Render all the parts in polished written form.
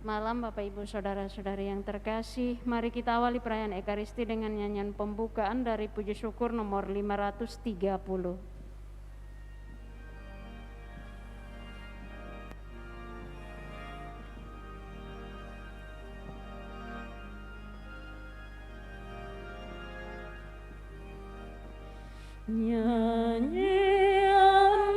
Selamat malam Bapak Ibu Saudara-saudari yang terkasih. Mari kita awali perayaan Ekaristi dengan nyanyian pembukaan dari puji syukur nomor 530. Nyanyian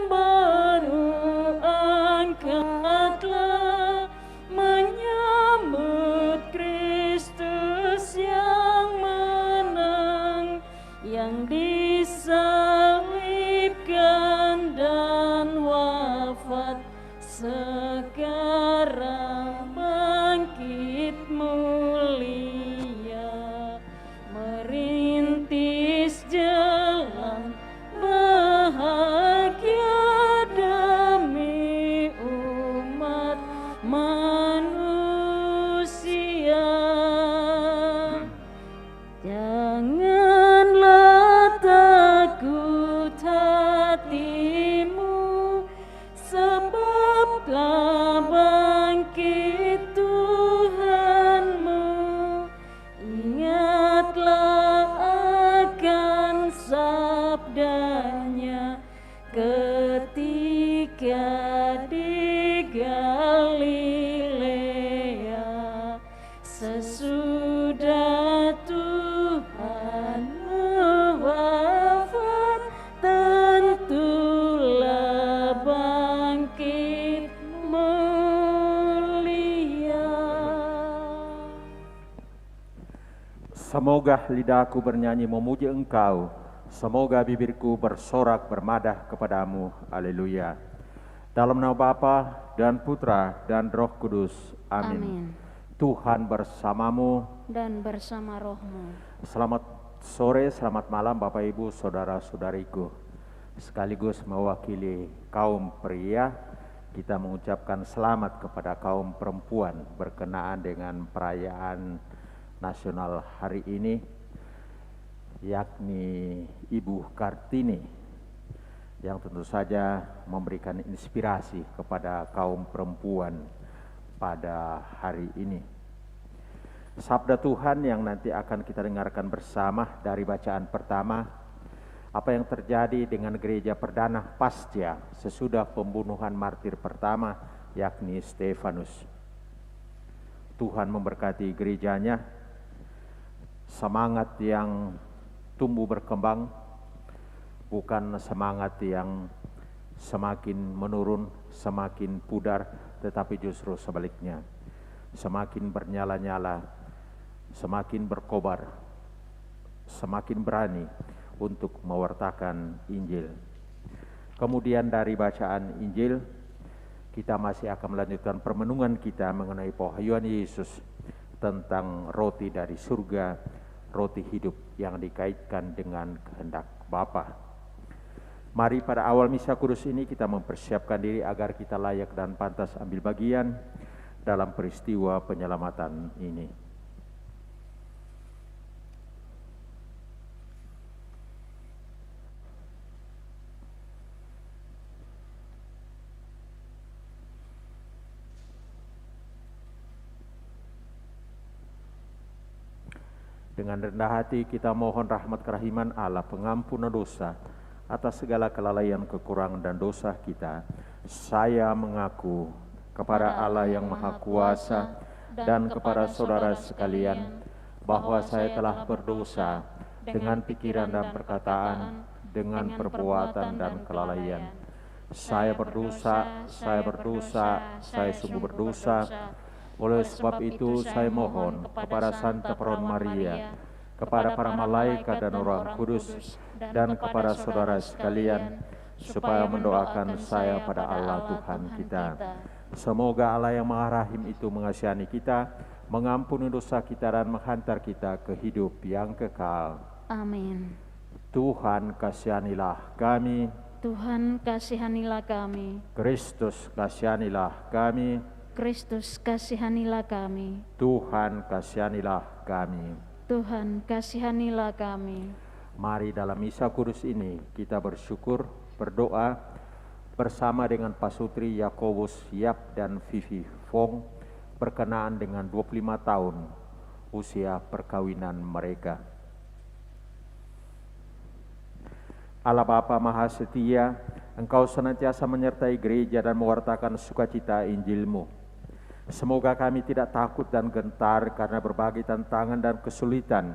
baru angkatlah menyambut Kristus yang menang, yang disalibkan dan wafat, sekarang bangkit mulia, merintis jalan bahagia demi umat manusia. Janganlah takut hatimu, sebab telah bangkit Tuhanmu. Ingatlah akan sabdanya ketika di Galilea, sesudah Tuhan wafat, tentulah bangkit mulia. Semoga lidahku bernyanyi memuji Engkau, semoga bibirku bersorak bermadah kepadamu. Haleluya. Dalam nama Bapa dan Putra dan Roh Kudus. Amin. Amin. Tuhan bersamamu. Dan bersama rohmu. Selamat sore, selamat malam Bapak Ibu Saudara-saudariku. Sekaligus mewakili kaum pria, kita mengucapkan selamat kepada kaum perempuan berkenaan dengan perayaan nasional hari ini, yakni Ibu Kartini, yang tentu saja memberikan inspirasi kepada kaum perempuan pada hari ini. Sabda Tuhan yang nanti akan kita dengarkan bersama dari bacaan pertama, apa yang terjadi dengan gereja perdana pasca sesudah pembunuhan martir pertama, yakni Stefanus. Tuhan memberkati gerejanya, semangat yang tumbuh berkembang, bukan semangat yang semakin menurun, semakin pudar, tetapi justru sebaliknya, semakin bernyala-nyala, semakin berkobar, semakin berani untuk mewartakan Injil. Kemudian dari bacaan Injil, kita masih akan melanjutkan permenungan kita mengenai pewahyuan Yesus tentang roti dari surga, roti hidup yang dikaitkan dengan kehendak Bapa. Mari pada awal misa kudus ini kita mempersiapkan diri agar kita layak dan pantas ambil bagian dalam peristiwa penyelamatan ini. Dengan rendah hati kita mohon rahmat kerahiman Allah, pengampunan dosa atas segala kelalaian, kekurangan dan dosa kita. Saya mengaku kepada Allah yang Maha Kuasa dan kepada saudara sekalian bahwa saya telah berdosa dengan pikiran dan perkataan, dengan perbuatan dan kelalaian. Saya berdosa, saya sungguh berdosa. Oleh sebab itu saya mohon kepada Santa Peron Maria, kepada para malaikat dan orang kudus, dan kepada saudara sekalian, supaya mendoakan saya pada Allah Tuhan kita. Semoga Allah yang Maha Rahim itu mengasihani kita, mengampuni dosa kita dan menghantar kita ke hidup yang kekal. Amin. Tuhan kasihanilah kami. Tuhan kasihanilah kami. Kristus kasihanilah kami. Kristus kasihanilah kami. Tuhan kasihanilah kami. Tuhan kasihanilah kami. Mari dalam misa kudus ini kita bersyukur, berdoa bersama dengan Pasutri Yakobus Yap dan Vivi Fong berkenaan dengan 25 tahun usia perkawinan mereka. Allah Bapa Maha Setia, Engkau senantiasa menyertai gereja dan mewartakan sukacita Injil-Mu. Semoga kami tidak takut dan gentar karena berbagai tantangan dan kesulitan,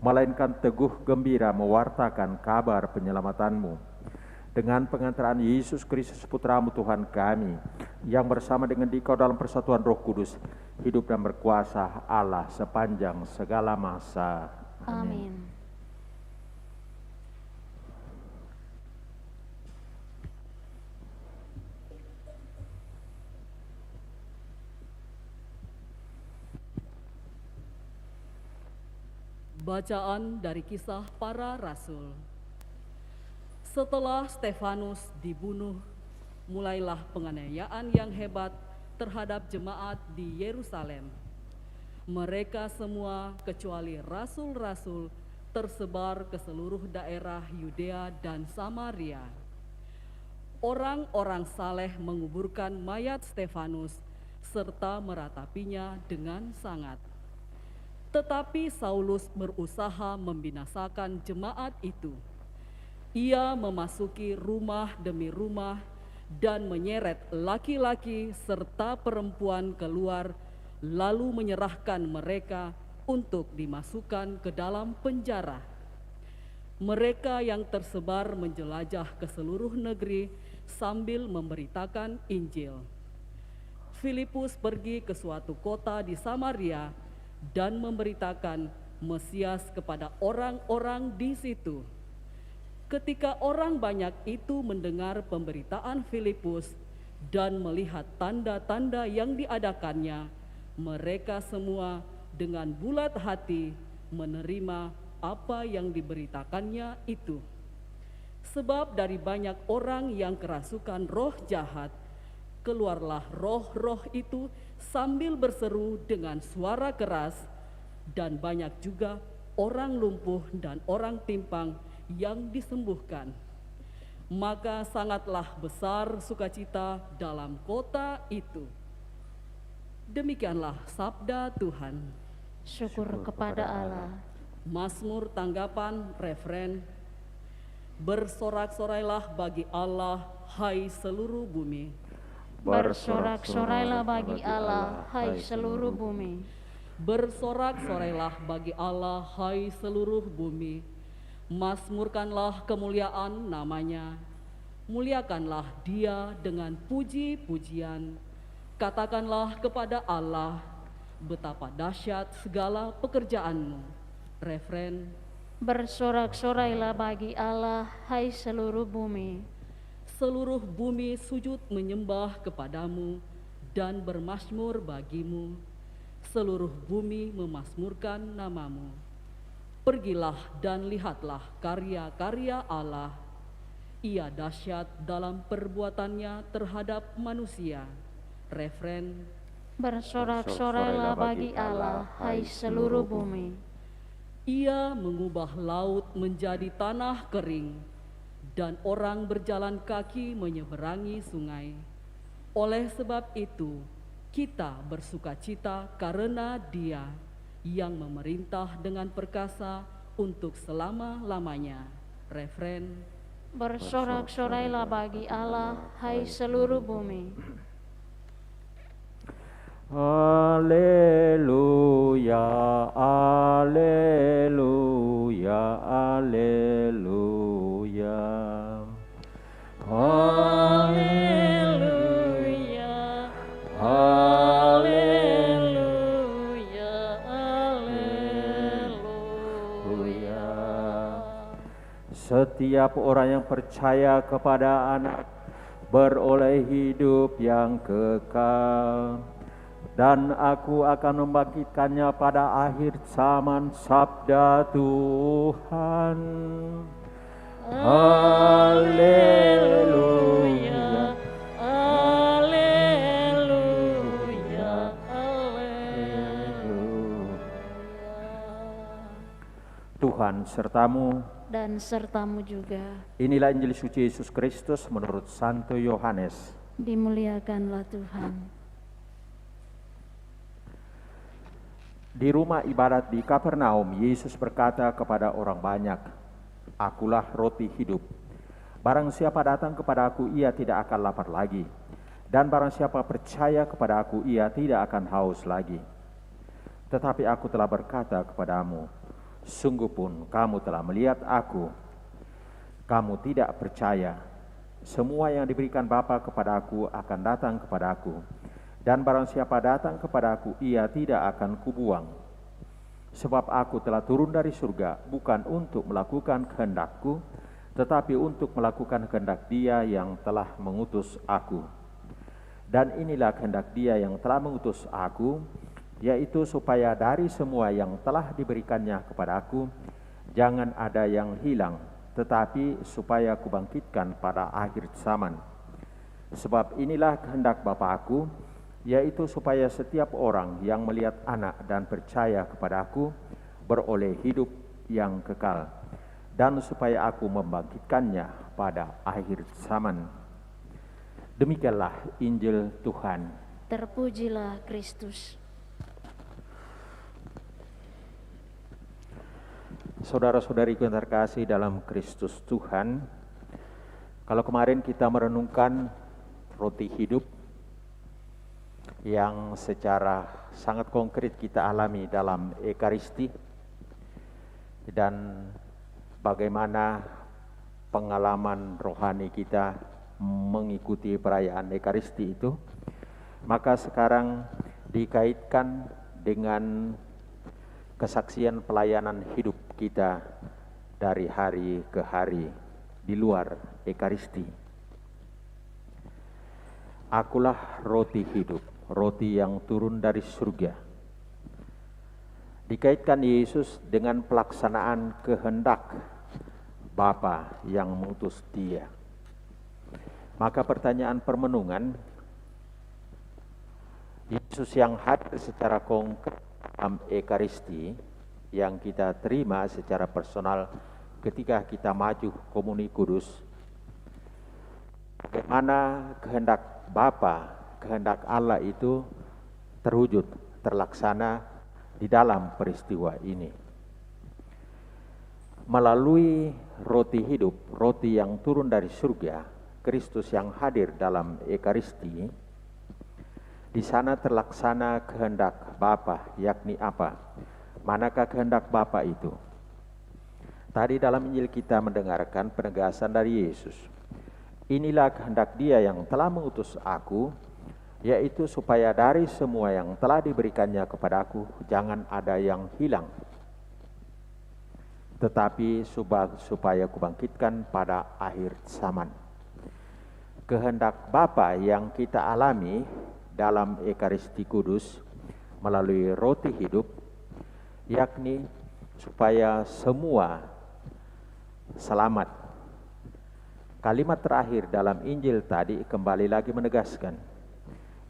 melainkan teguh gembira mewartakan kabar penyelamatanmu. Dengan pengantaran Yesus Kristus Putra-Mu Tuhan kami, yang bersama dengan Dikau dalam persatuan Roh Kudus, hidup dan berkuasa Allah sepanjang segala masa. Amin. Bacaan dari Kisah Para Rasul. Setelah Stefanus dibunuh, mulailah penganiayaan yang hebat terhadap jemaat di Yerusalem. Mereka semua kecuali rasul-rasul tersebar ke seluruh daerah Yudea dan Samaria. Orang-orang saleh menguburkan mayat Stefanus serta meratapinya dengan sangat. Tetapi Saulus berusaha membinasakan jemaat itu. Ia memasuki rumah demi rumah dan menyeret laki-laki serta perempuan keluar, lalu menyerahkan mereka untuk dimasukkan ke dalam penjara. Mereka yang tersebar menjelajah ke seluruh negeri sambil memberitakan Injil. Filipus pergi ke suatu kota di Samaria dan memberitakan Mesias kepada orang-orang di situ. Ketika orang banyak itu mendengar pemberitaan Filipus dan melihat tanda-tanda yang diadakannya, mereka semua dengan bulat hati menerima apa yang diberitakannya itu. Sebab dari banyak orang yang kerasukan roh jahat, keluarlah roh-roh itu sambil berseru dengan suara keras, dan banyak juga orang lumpuh dan orang timpang yang disembuhkan. Maka sangatlah besar sukacita dalam kota itu. Demikianlah sabda Tuhan. Syukur kepada Allah. Mazmur tanggapan refren. Bersorak-sorailah bagi Allah, hai seluruh bumi. Bersorak-sorailah bagi Allah, hai seluruh bumi. Bersorak-sorailah bagi Allah, hai seluruh bumi. Mazmurkanlah kemuliaan namanya. Muliakanlah Dia dengan puji-pujian. Katakanlah kepada Allah, betapa dahsyat segala pekerjaan-Mu. Refren. Bersorak-sorailah bagi Allah, hai seluruh bumi. Seluruh bumi sujud menyembah kepadamu dan bermazmur bagimu. Seluruh bumi memazmurkan namamu. Pergilah dan lihatlah karya-karya Allah. Ia dahsyat dalam perbuatannya terhadap manusia. Refren. Bersorak-sorailah bagi Allah, hai seluruh bumi. Ia mengubah laut menjadi tanah kering, dan orang berjalan kaki menyeberangi sungai. Oleh sebab itu, kita bersukacita karena Dia yang memerintah dengan perkasa untuk selama-lamanya. Refren. Bersorak-sorailah bagi Allah, hai seluruh bumi. Haleluya, haleluya, haleluya. Haleluya, haleluya, haleluya. Setiap orang yang percaya kepada Anak beroleh hidup yang kekal, dan Aku akan membangkitkannya pada akhir zaman, sabda Tuhan. Haleluya, haleluya, haleluya. Tuhan sertamu. Dan sertamu juga. Inilah Injil suci Yesus Kristus menurut Santo Yohanes. Dimuliakanlah Tuhan. Di rumah ibadat di Kapernaum, Yesus berkata kepada orang banyak, "Akulah roti hidup. Barang siapa datang kepada Aku, ia tidak akan lapar lagi. Dan barang siapa percaya kepada Aku, ia tidak akan haus lagi. Tetapi Aku telah berkata kepadamu, sungguh pun kamu telah melihat Aku, kamu tidak percaya. Semua yang diberikan Bapa kepada Aku akan datang kepada Aku. Dan barang siapa datang kepada Aku, ia tidak akan kubuang. Sebab Aku telah turun dari surga, bukan untuk melakukan kehendak-Ku, tetapi untuk melakukan kehendak Dia yang telah mengutus Aku. Dan inilah kehendak Dia yang telah mengutus Aku, yaitu supaya dari semua yang telah diberikannya kepada Aku, jangan ada yang hilang, tetapi supaya Aku bangkitkan pada akhir zaman. Sebab inilah kehendak Bapa Aku, yaitu supaya setiap orang yang melihat Anak dan percaya kepada Aku beroleh hidup yang kekal, dan supaya Aku membangkitkannya pada akhir zaman." Demikianlah Injil Tuhan. Terpujilah Kristus. Saudara-saudariku yang terkasih dalam Kristus Tuhan, kalau kemarin kita merenungkan roti hidup yang secara sangat konkret kita alami dalam Ekaristi, dan bagaimana pengalaman rohani kita mengikuti perayaan Ekaristi itu, maka sekarang dikaitkan dengan kesaksian pelayanan hidup kita dari hari ke hari di luar Ekaristi. Akulah roti hidup, roti yang turun dari surga. Dikaitkan Yesus dengan pelaksanaan kehendak Bapa yang mengutus Dia. Maka pertanyaan permenungan, Yesus yang hadir secara konkret dalam Ekaristi yang kita terima secara personal ketika kita maju komuni kudus, bagaimana kehendak Bapa, kehendak Allah itu terwujud, terlaksana di dalam peristiwa ini. Melalui roti hidup, roti yang turun dari surga, Kristus yang hadir dalam Ekaristi, di sana terlaksana kehendak Bapa, yakni apa? Manakah kehendak Bapa itu? Tadi dalam Injil kita mendengarkan penegasan dari Yesus. Inilah kehendak Dia yang telah mengutus Aku, yaitu supaya dari semua yang telah diberikannya kepada Aku, jangan ada yang hilang, tetapi supaya kubangkitkan pada akhir zaman. Kehendak Bapa yang kita alami dalam Ekaristi Kudus melalui roti hidup, yakni supaya semua selamat. Kalimat terakhir dalam Injil tadi kembali lagi menegaskan,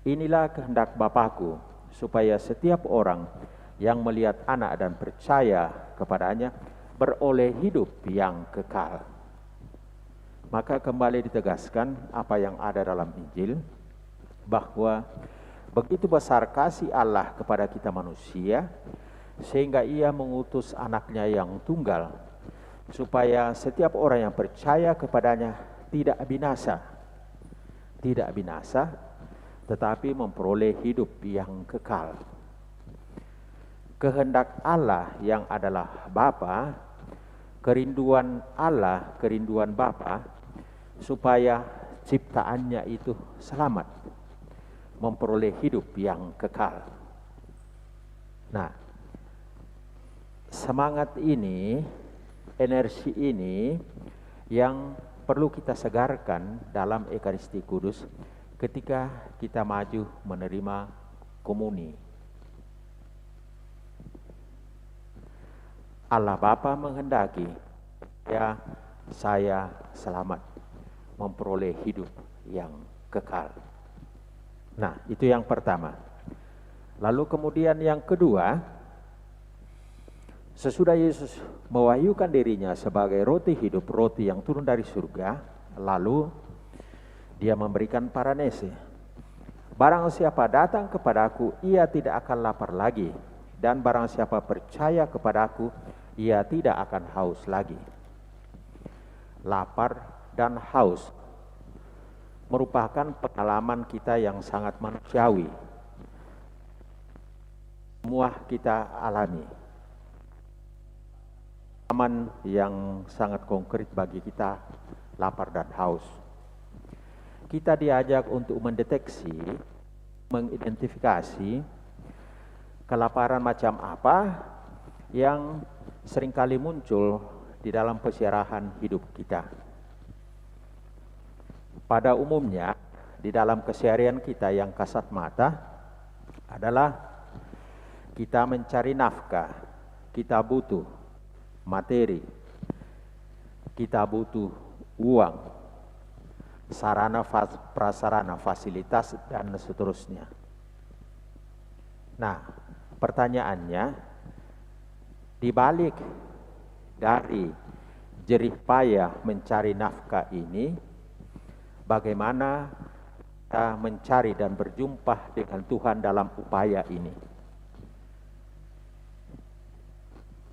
inilah kehendak Bapa-Ku, supaya setiap orang yang melihat Anak dan percaya kepadanya beroleh hidup yang kekal. Maka kembali ditegaskan apa yang ada dalam Injil, bahwa begitu besar kasih Allah kepada kita manusia, sehingga Ia mengutus Anaknya yang tunggal, supaya setiap orang yang percaya kepadanya tidak binasa, tetapi memperoleh hidup yang kekal. Kehendak Allah yang adalah Bapa, kerinduan Allah, kerinduan Bapa, supaya ciptaannya itu selamat, memperoleh hidup yang kekal. Nah, semangat ini, energi ini yang perlu kita segarkan dalam Ekaristi Kudus ketika kita maju menerima komuni. Allah Bapa menghendaki ya saya selamat, memperoleh hidup yang kekal. Nah, itu yang pertama. Lalu kemudian yang kedua, sesudah Yesus mewahyukan dirinya sebagai roti hidup, roti yang turun dari surga, lalu Dia memberikan paranese. Barang siapa datang kepada Aku, ia tidak akan lapar lagi. dan barang siapa percaya kepadaku, ia tidak akan haus lagi. Lapar dan haus merupakan pengalaman kita yang sangat manusiawi. Semua kita alami. Pengalaman yang sangat konkret bagi kita, lapar dan haus. Kita diajak untuk mendeteksi, mengidentifikasi kelaparan macam apa yang seringkali muncul di dalam keseharian hidup kita. Pada umumnya, di dalam keseharian kita yang kasat mata adalah kita mencari nafkah, kita butuh materi, kita butuh uang, sarana prasarana, fasilitas, dan seterusnya. Nah, pertanyaannya, di balik dari jerih payah mencari nafkah ini, bagaimana kita mencari dan berjumpa dengan Tuhan dalam upaya ini?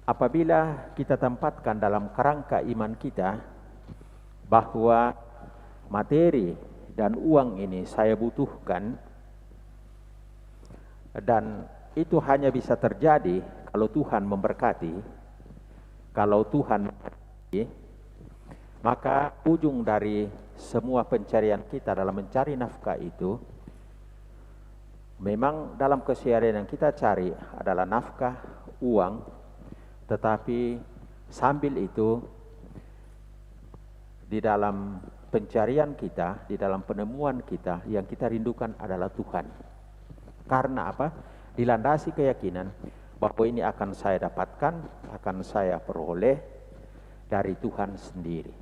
Apabila kita tempatkan dalam kerangka iman kita bahwa materi dan uang ini saya butuhkan, dan itu hanya bisa terjadi kalau Tuhan memberkati, kalau Tuhan memberkati, maka ujung dari semua pencarian kita dalam mencari nafkah itu, memang dalam keseharian yang kita cari adalah nafkah, uang, tetapi sambil itu di dalam pencarian kita, di dalam penemuan kita, yang kita rindukan adalah Tuhan. Karena apa? Dilandasi keyakinan bahwa ini akan saya dapatkan, akan saya peroleh dari Tuhan sendiri.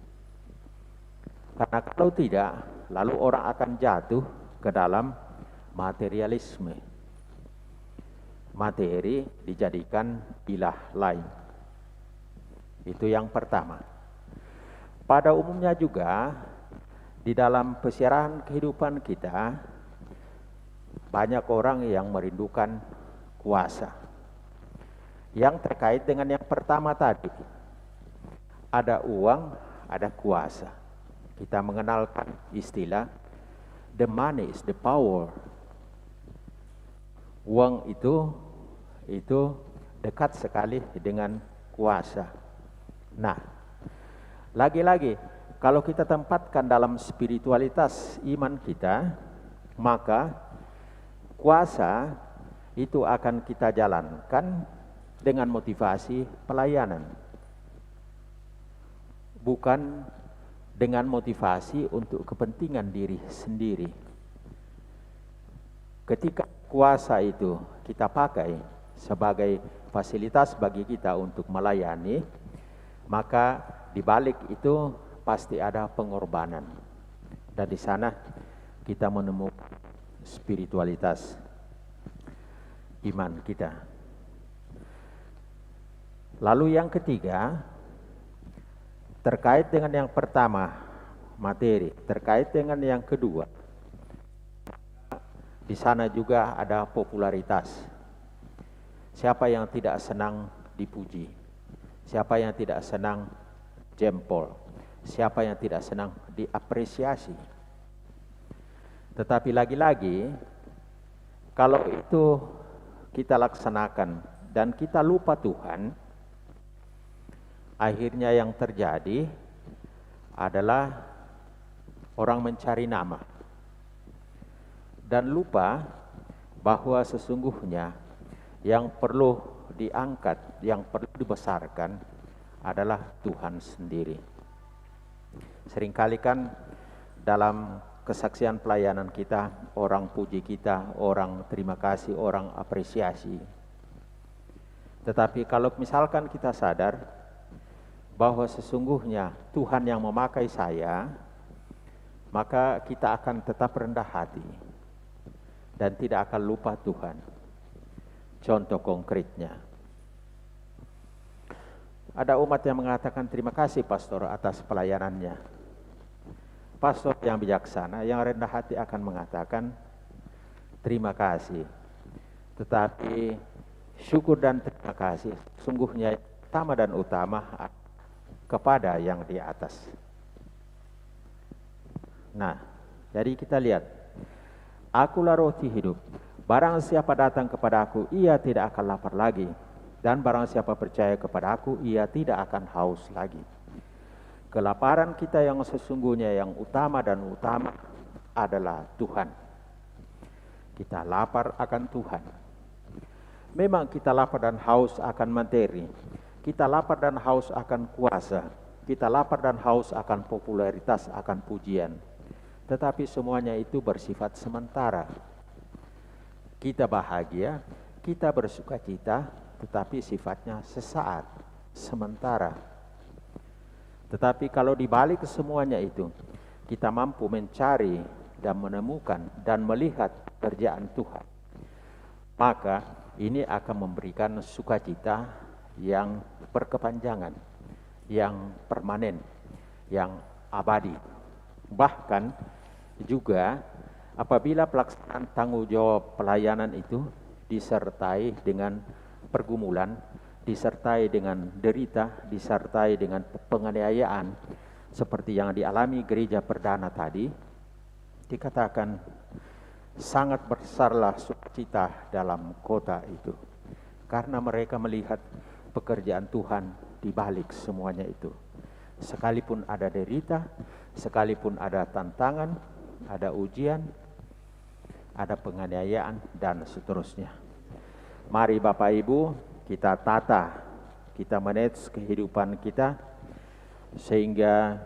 Karena kalau tidak, lalu orang akan jatuh ke dalam materialisme. Materi dijadikan ilah lain. Itu yang pertama. Pada umumnya juga di dalam persiaran kehidupan kita, banyak orang yang merindukan kuasa. Yang terkait dengan yang pertama tadi, ada uang, ada kuasa. Kita mengenalkan istilah the money is the power. Uang itu dekat sekali dengan kuasa. Nah, lagi-lagi kalau kita tempatkan dalam spiritualitas iman kita, maka kuasa itu akan kita jalankan dengan motivasi pelayanan, bukan dengan motivasi untuk kepentingan diri sendiri. Ketika kuasa itu kita pakai sebagai fasilitas bagi kita untuk melayani, maka di balik itu pasti ada pengorbanan. Dan di sana kita menemukan spiritualitas iman kita. Lalu yang ketiga, terkait dengan yang pertama, materi, terkait dengan yang kedua, di sana juga ada popularitas. Siapa yang tidak senang dipuji? Siapa yang tidak senang jempol? Siapa yang tidak senang diapresiasi? Tetapi lagi-lagi, kalau itu kita laksanakan dan kita lupa Tuhan, akhirnya yang terjadi adalah orang mencari nama dan lupa bahwa sesungguhnya yang perlu diangkat, yang perlu dibesarkan adalah Tuhan sendiri. Seringkali kan dalam kesaksian pelayanan kita, orang puji kita, orang terima kasih, orang apresiasi. Tetapi kalau misalkan kita sadar bahwa sesungguhnya Tuhan yang memakai saya, maka kita akan tetap rendah hati dan tidak akan lupa Tuhan. Contoh konkretnya, ada umat yang mengatakan terima kasih pastor atas pelayanannya. Pastor yang bijaksana, yang rendah hati akan mengatakan terima kasih, tetapi syukur dan terima kasih sungguhnya pertama dan utama kepada yang di atas. Nah, jadi kita lihat, akulah roti hidup. Barang siapa datang kepada aku, ia tidak akan lapar lagi. Dan barang siapa percaya kepada aku, ia tidak akan haus lagi. Kelaparan kita yang sesungguhnya yang utama dan utama adalah Tuhan. Kita lapar akan Tuhan. Memang kita lapar dan haus akan materi. Kita lapar dan haus akan kuasa. Kita lapar dan haus akan popularitas, akan pujian. Tetapi semuanya itu bersifat sementara. Kita bahagia, kita bersukacita, tetapi sifatnya sesaat, sementara. Tetapi kalau dibalik semuanya itu, kita mampu mencari dan menemukan dan melihat kerjaan Tuhan, maka ini akan memberikan sukacita yang berkepanjangan, yang permanen, yang abadi. Bahkan juga apabila pelaksanaan tanggung jawab pelayanan itu disertai dengan pergumulan, disertai dengan derita, disertai dengan penganiayaan seperti yang dialami gereja perdana tadi, dikatakan sangat besarlah sukacita dalam kota itu, karena mereka melihat pekerjaan Tuhan di balik semuanya itu. Sekalipun ada derita, sekalipun ada tantangan, ada ujian, ada penganiayaan, dan seterusnya. Mari Bapak Ibu, kita tata, kita manage kehidupan kita, sehingga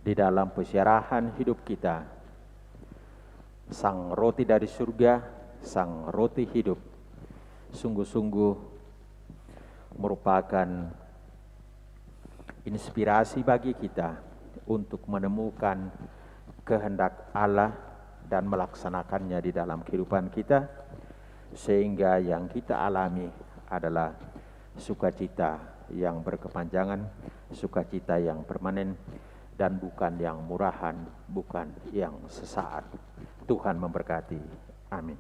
di dalam pesyarahan hidup kita, Sang Roti dari surga, Sang Roti hidup, sungguh-sungguh merupakan inspirasi bagi kita untuk menemukan kehendak Allah dan melaksanakannya di dalam kehidupan kita, sehingga yang kita alami adalah sukacita yang berkepanjangan, sukacita yang permanen, dan bukan yang murahan, bukan yang sesaat. Tuhan memberkati. Amin.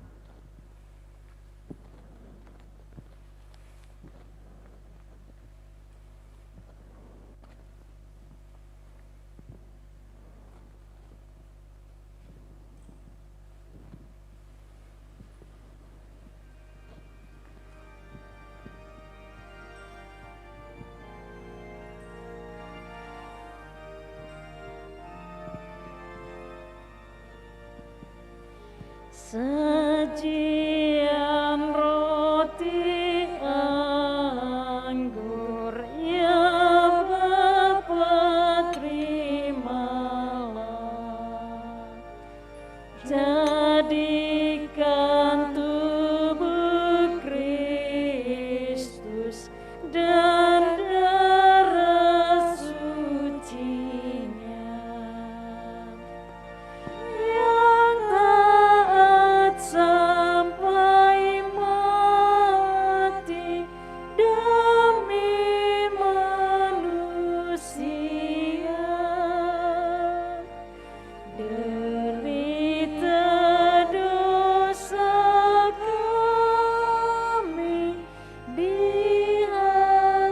Sajian roti anggur yang Bapa terimalah, jadikan tubuh Kristus dan darah sucinya, yang taat sampai mati demi manusia, derita dosa kami dihapus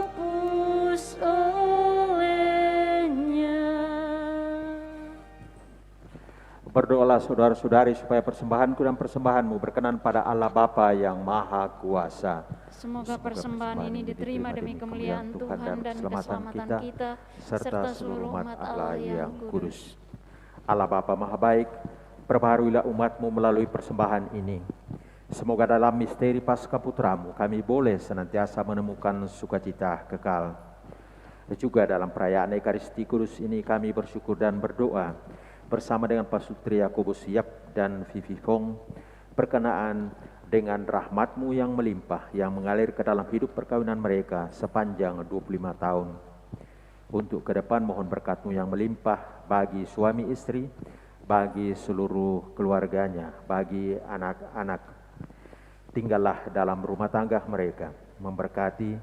olehnya. Berdoalah saudara-saudari supaya persembahanku dan persembahanmu berkenan pada Allah Bapa yang Maha Kuasa. Semoga persembahan ini diterima demi kemuliaan Tuhan dan keselamatan kita, serta seluruh umat Allah yang kudus. Allah Bapa Maha Baik, perbaharuilah umat-Mu melalui persembahan ini. Semoga dalam misteri Paskah Putra-Mu kami boleh senantiasa menemukan sukacita kekal. Juga dalam perayaan Ekaristi Kudus ini kami bersyukur dan berdoa bersama dengan Pasutri Yakobus Yap dan Vivi Fong berkenaan dengan rahmat-Mu yang melimpah yang mengalir ke dalam hidup perkawinan mereka sepanjang 25 tahun. Untuk ke depan mohon berkat-Mu yang melimpah bagi suami istri, bagi seluruh keluarganya, bagi anak-anak. Tinggallah dalam rumah tangga mereka, memberkati,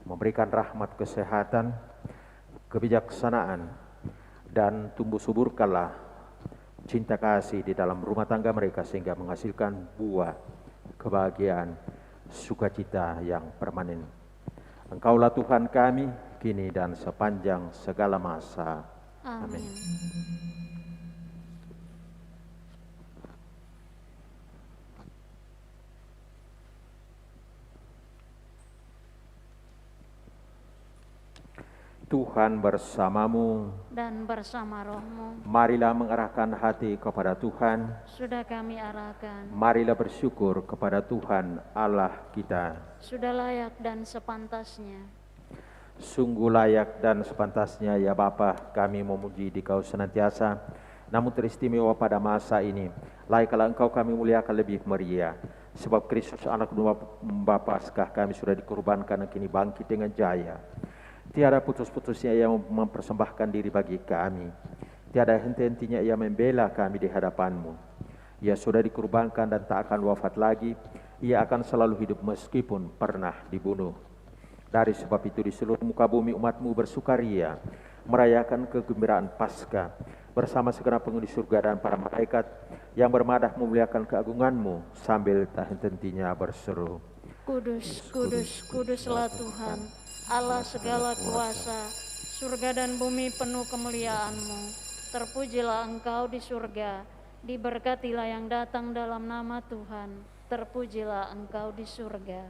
memberikan rahmat kesehatan, kebijaksanaan, dan tumbuh suburkanlah cinta kasih di dalam rumah tangga mereka sehingga menghasilkan buah kebahagiaan, sukacita yang permanen. Engkaulah Tuhan kami, kini dan sepanjang segala masa. Amin. Tuhan bersamamu, Dan bersama rohmu, marilah mengarahkan hati kepada Tuhan. sudah kami arahkan. Marilah bersyukur kepada Tuhan Allah kita. Sudah layak dan sepantasnya. Sungguh layak dan sepantasnya ya Bapa, kami memuji Dikau senantiasa. Namun teristimewa pada masa ini, layaklah Engkau kami muliakan lebih meriah. Sebab Kristus anak domba Paskah kami sudah dikorbankan dan kini bangkit dengan jaya. Tiada putus-putusnya ia mempersembahkan diri bagi kami. Tiada henti-hentinya ia membela kami di hadapan-Mu. Ia sudah dikorbankan dan tak akan wafat lagi. Ia akan selalu hidup meskipun pernah dibunuh. Dari sebab itu di seluruh muka bumi umat-Mu bersukaria, merayakan kegembiraan Paskah bersama segenap penghuni surga dan para malaikat yang bermadah memuliakan keagungan-Mu sambil tak henti-hentinya berseru, Kudus, kudus, kuduslah Tuhan, Allah segala kuasa, surga dan bumi penuh kemuliaan-Mu. Terpujilah Engkau di surga, diberkatilah yang datang dalam nama Tuhan. Terpujilah Engkau di surga.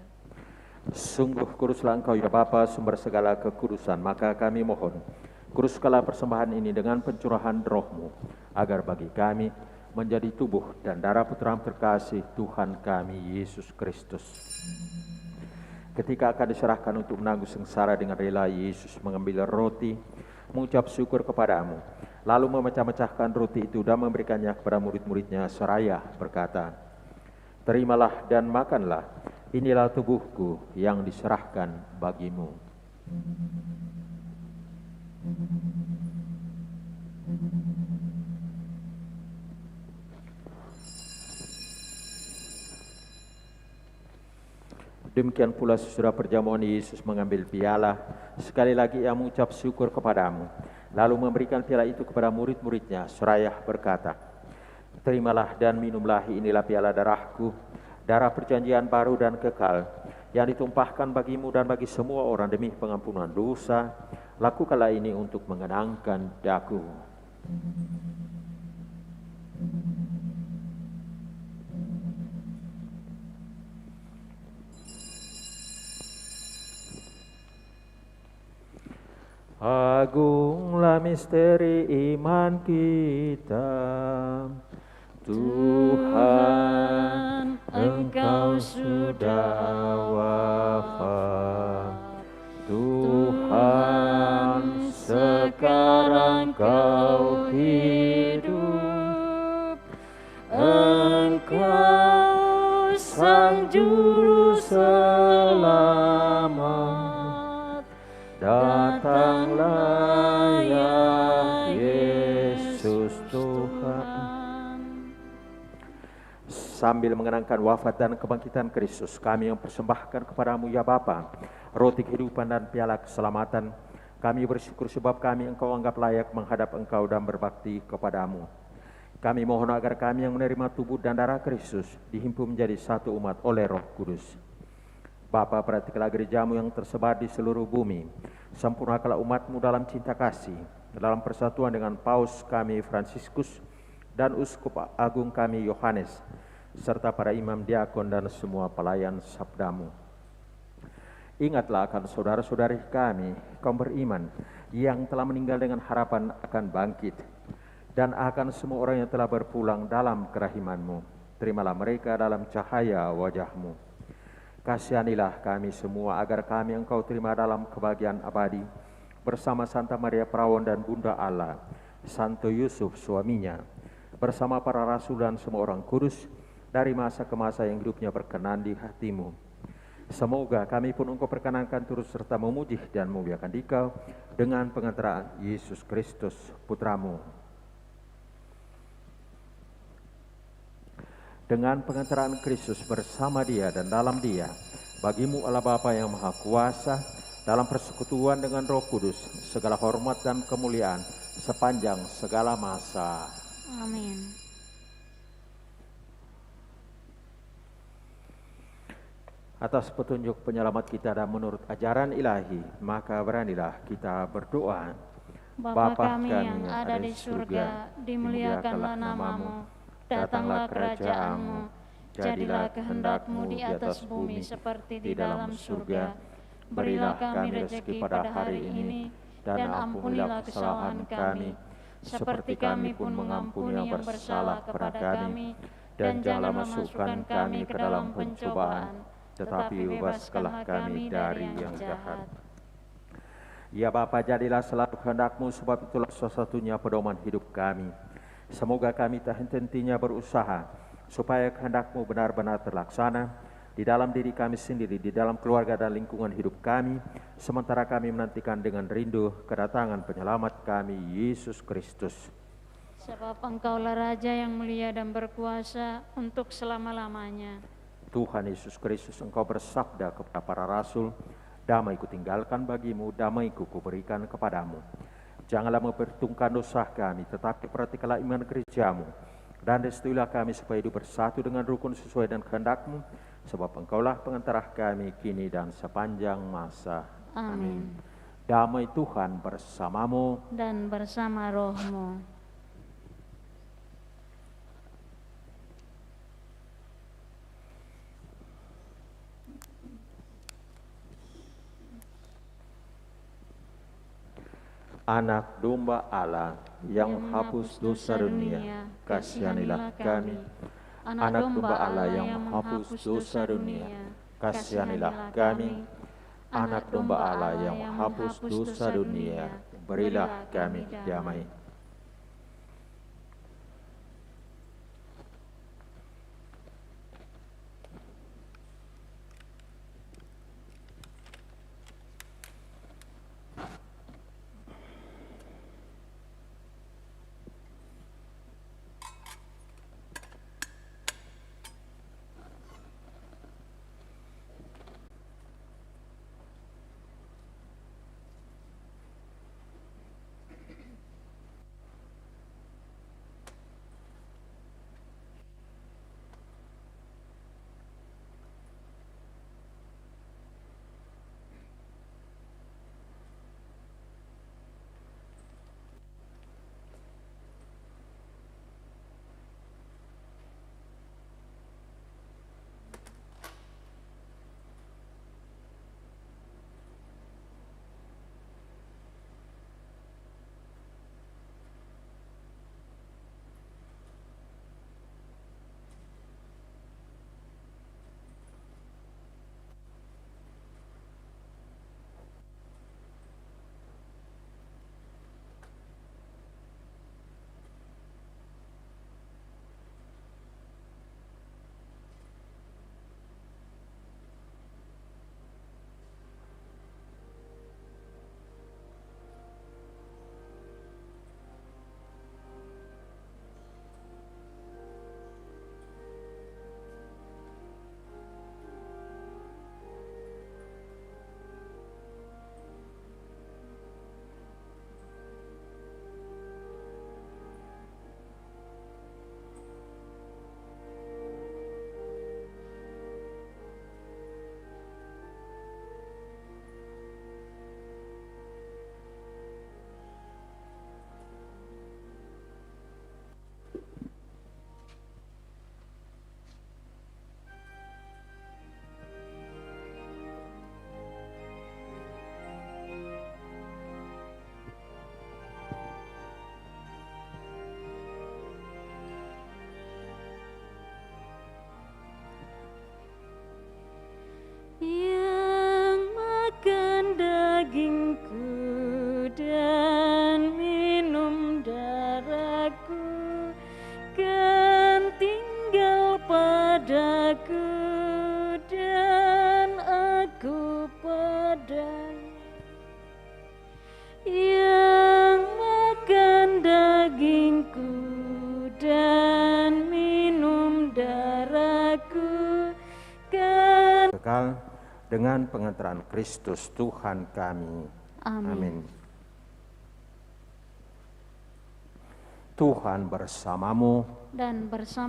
Sungguh kuduslah Engkau ya Bapa, sumber segala kekudusan. Maka kami mohon, kuduskanlah persembahan ini dengan pencurahan Roh-Mu, agar bagi kami menjadi tubuh dan darah Putra terkasih Tuhan kami Yesus Kristus. Ketika akan diserahkan untuk menanggung sengsara dengan rela, Yesus mengambil roti, mengucap syukur kepadamu, lalu memecah-mecahkan roti itu dan memberikannya kepada murid-muridnya seraya berkata, terimalah dan makanlah, inilah tubuhku yang diserahkan bagimu. Demikian pula sesudah perjamuan Yesus mengambil piala, sekali lagi ia mengucap syukur kepadamu, lalu memberikan piala itu kepada murid-muridnya seraya berkata, terimalah dan minumlah, inilah piala darahku, darah perjanjian baru dan kekal, yang ditumpahkan bagimu dan bagi semua orang demi pengampunan dosa. Lakukanlah ini untuk mengenangkan daku. Agunglah misteri iman kita, Tuhan, Engkau sudah wafat. Tuhan, sekarang Kau hidup. Engkau Sang Juru Selamat. Datanglah ya Yesus Tuhan. Sambil mengenangkan wafat dan kebangkitan Kristus, kami mempersembahkan kepadamu ya Bapa, roti kehidupan dan piala keselamatan. Kami bersyukur sebab kami Engkau anggap layak menghadap Engkau dan berbakti kepadamu. Kami mohon agar kami yang menerima tubuh dan darah Kristus dihimpun menjadi satu umat oleh Roh Kudus. Bapa, perhatikanlah gerejamu yang tersebar di seluruh bumi. Sempurnakanlah umatmu dalam cinta kasih, dalam persatuan dengan Paus kami Fransiskus dan Uskup Agung kami Yohanes, serta para imam, diakon dan semua pelayan sabdamu. Ingatlah akan saudara-saudari kami, kaum beriman, yang telah meninggal dengan harapan akan bangkit, dan akan semua orang yang telah berpulang dalam kerahiman-Mu. Terimalah mereka dalam cahaya wajah-Mu. Kasihanilah kami semua agar kami Engkau terima dalam kebahagiaan abadi bersama Santa Maria Perawan dan Bunda Allah, Santo Yusuf suaminya, bersama para rasul dan semua orang kudus dari masa ke masa yang hidupnya berkenan di hati-Mu. Semoga kami pun Engkau perkenankan turut serta memuji dan memuliakan Dikau dengan pengantaraan Yesus Kristus Putramu. Dengan pengantaraan Kristus bersama Dia dan dalam Dia, bagimu Allah Bapa yang Maha Kuasa, dalam persekutuan dengan Roh Kudus, segala hormat dan kemuliaan sepanjang segala masa. Amin. Atas petunjuk penyelamat kita dan menurut ajaran ilahi, maka beranilah kita berdoa. Bapa kami yang ada di surga, dimuliakanlah namamu, datanglah kerajaanmu, jadilah kehendak-Mu di atas bumi seperti di dalam surga. Berilah kami rezeki pada hari ini, dan ampunilah kesalahan kami, seperti kami pun mengampuni yang bersalah kepada kami, dan janganlah masukkan kami ke dalam pencobaan, tetapi bebaskanlah kami dari yang jahat. Ya Bapa, jadilah selalu kehendak-Mu, sebab itulah satu-satunya pedoman hidup kami. Semoga kami tak henti-hentinya berusaha, supaya kehendak-Mu benar-benar terlaksana di dalam diri kami sendiri, di dalam keluarga dan lingkungan hidup kami, sementara kami menantikan dengan rindu kedatangan penyelamat kami, Yesus Kristus. Sebab Engkaulah Raja yang mulia dan berkuasa untuk selama-lamanya. Tuhan Yesus Kristus, Engkau bersabda kepada para rasul, damai kutinggalkan bagimu, damai kuberikan kepadamu. Janganlah memperhitungkan dosa kami, tetapi perhatikanlah iman gerejamu. Dan restuilah kami supaya hidup bersatu dengan rukun sesuai dengan kehendak-Mu, sebab Engkaulah pengantara kami kini dan sepanjang masa. Amin. Damai Tuhan bersamamu Dan bersama rohmu. Anak domba Allah yang menghapus dosa dunia, kasihanilah kami. Anak domba Allah yang menghapus dosa dunia, kasihanilah kami. Anak domba Allah yang menghapus dosa dunia, berilah kami damai. Yang makan dagingku dan minum darahku kan tinggal padaku dan aku padanya. Yang makan dagingku dan minum darahku kan Kekal dengan pengantaran Kristus Tuhan kami. Amin. Tuhan bersamamu Dan bersama